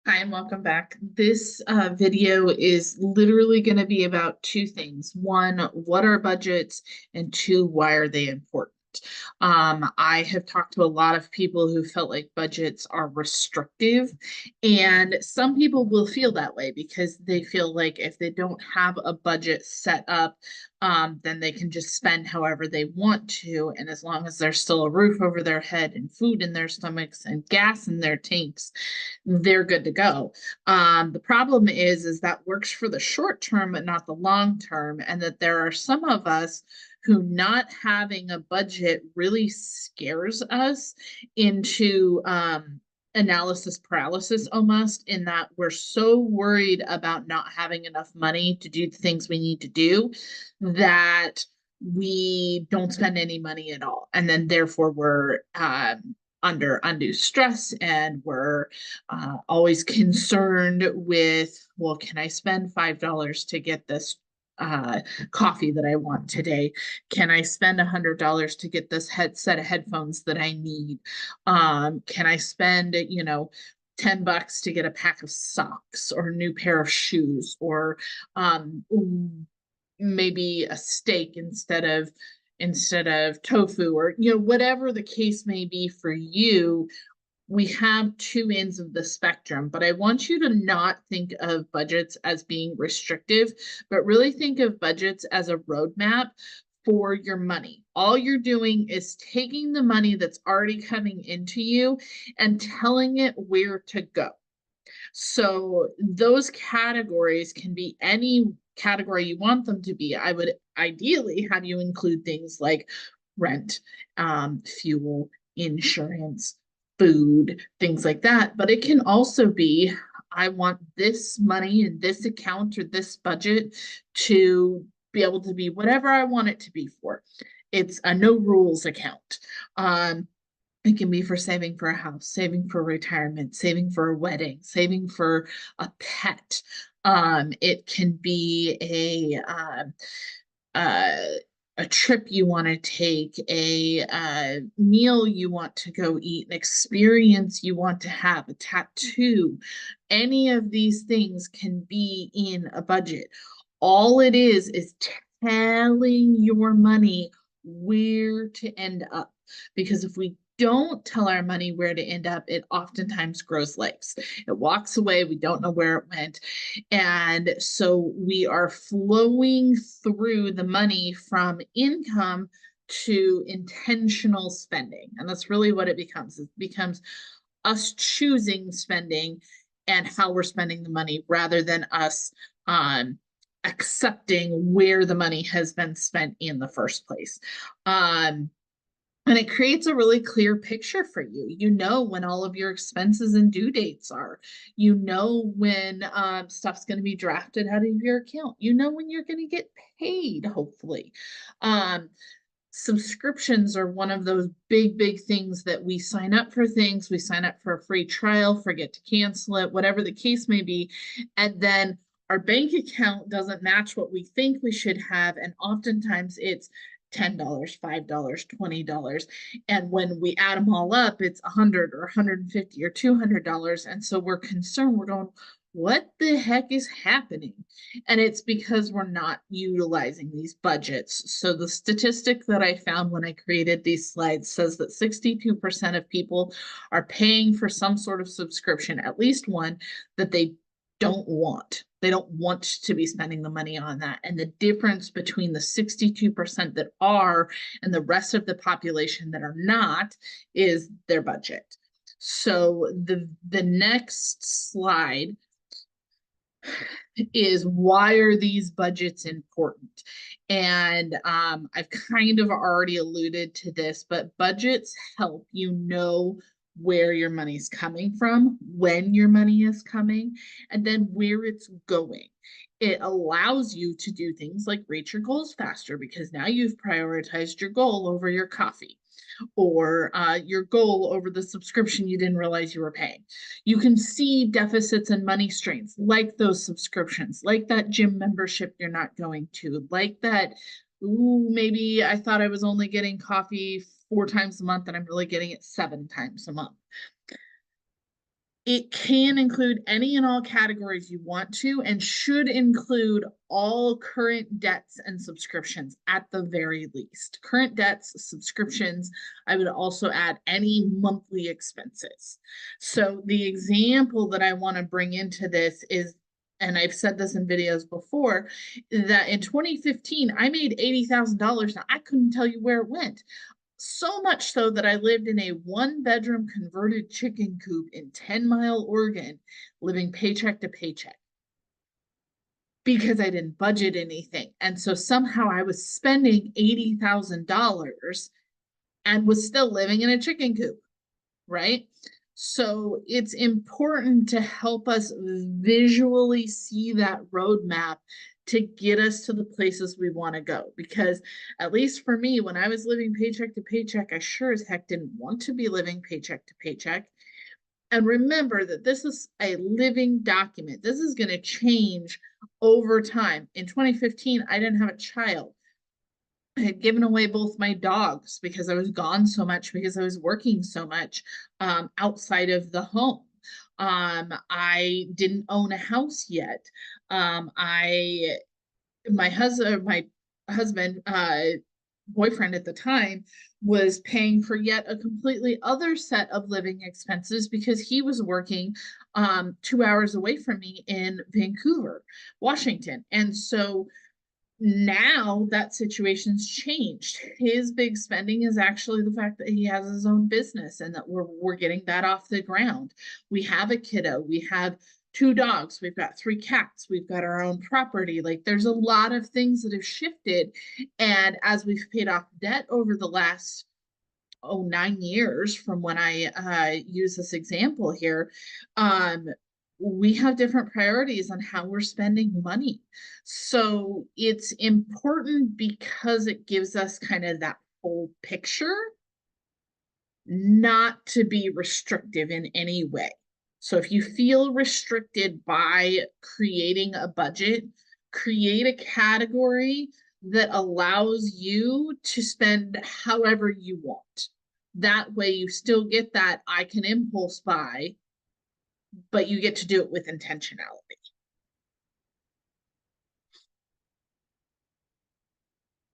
Hi, and welcome back. This video is literally going to be about two things. One, what are budgets? And two, why are they important? I have talked to a lot of people who felt like budgets are restrictive, and some people will feel that way because they feel like if they don't have a budget set up, then they can just spend however they want to. And as long as there's still a roof over their head and food in their stomachs and gas in their tanks, they're good to go. The problem is that works for the short term, but not the long term, and that there are some of us who not having a budget really scares us into analysis paralysis almost, in that we're so worried about not having enough money to do the things we need to do that we don't spend any money at all. And then therefore we're under undue stress, and we're always concerned with, well, can I spend $5 to get this coffee that I want today? Can I spend $100 to get this set of headphones that I need? Can I spend, $10 to get a pack of socks or a new pair of shoes, or um, maybe a steak instead of tofu, or whatever the case may be for you. We have two ends of the spectrum, but I want you to not think of budgets as being restrictive, but really think of budgets as a roadmap for your money. All you're doing is taking the money that's already coming into you and telling it where to go. So those categories can be any category you want them to be. I would ideally have you include things like rent, fuel, insurance, food, things like that. But it can also be, I want this money in this account or this budget to be able to be whatever I want it to be for. It's a no rules account. It can be for saving for a house, saving for retirement, saving for a wedding, saving for a pet. It can be uh, a trip you want to take, a meal you want to go eat, an experience you want to have, a tattoo. Any of these things can be in a budget. All it is telling your money where to end up. Because if we don't tell our money where to end up, it oftentimes grows legs. It walks away. We don't know where it went. And so we are flowing through the money from income to intentional spending. And that's really what it becomes. It becomes us choosing spending and how we're spending the money, rather than us um, accepting where the money has been spent in the first place. And it creates a really clear picture for you. You know when all of your expenses and due dates are. You know when stuff's going to be drafted out of your account. You know when you're going to get paid, hopefully. Um, Subscriptions are one of those big things that we sign up for things. We sign up for a free trial, forget to cancel it, whatever the case may be. And then our bank account doesn't match what we think we should have. And oftentimes it's $10, $5, $20. And when we add them all up, it's 100 or 150 or $200. And so we're concerned. We're going, what the heck is happening? And it's because we're not utilizing these budgets. So the statistic that I found when I created these slides says that 62% of people are paying for some sort of subscription, at least one, that they don't want. They don't want to be spending the money on that. And the difference between the 62% that are and the rest of the population that are not is their budget. So the next slide is, why are these budgets important? And I've kind of already alluded to this, but budgets help you know where your money's coming from, when your money is coming, and then where it's going. It allows you to do things like reach your goals faster, because now you've prioritized your goal over your coffee, or your goal over the subscription you didn't realize you were paying. You can see deficits and money strains, like those subscriptions, like that gym membership you're not going to, like that, ooh, maybe I thought I was only getting coffee 4 times a month and I'm really getting it 7 times a month. It can include any and all categories you want to, and should include all current debts and subscriptions at the very least. Current debts, subscriptions. I would also add any monthly expenses. So the example that I want to bring into this is, and I've said this in videos before, that in 2015, I made $80,000. Now I couldn't tell you where it went. So much so that I lived in a 1-bedroom converted chicken coop in 10 Mile, Oregon, living paycheck to paycheck because I didn't budget anything. And so somehow I was spending $80,000 and was still living in a chicken coop, right? So it's important to help us visually see that roadmap to get us to the places we want to go. Because at least for me, when I was living paycheck to paycheck, I sure as heck didn't want to be living paycheck to paycheck. And remember that this is a living document. This is going to change over time. In 2015, I didn't have a child. I had given away both my dogs because I was gone so much, because I was working so much outside of the home. I didn't own a house yet. My husband, boyfriend at the time, was paying for yet a completely other set of living expenses because he was working 2 hours away from me in Vancouver, Washington. And so now that situation's changed. His big spending is actually the fact that he has his own business and that we're getting that off the ground. We have a kiddo, we have 2 dogs, we've got 3 cats, we've got our own property. Like there's a lot of things that have shifted. And as we've paid off debt over the last 9 years from when I use this example here, we have different priorities on how we're spending money. So it's important because it gives us kind of that whole picture, not to be restrictive in any way. So if you feel restricted by creating a budget, create a category that allows you to spend however you want. That way you still get that I can impulse buy, but you get to do it with intentionality.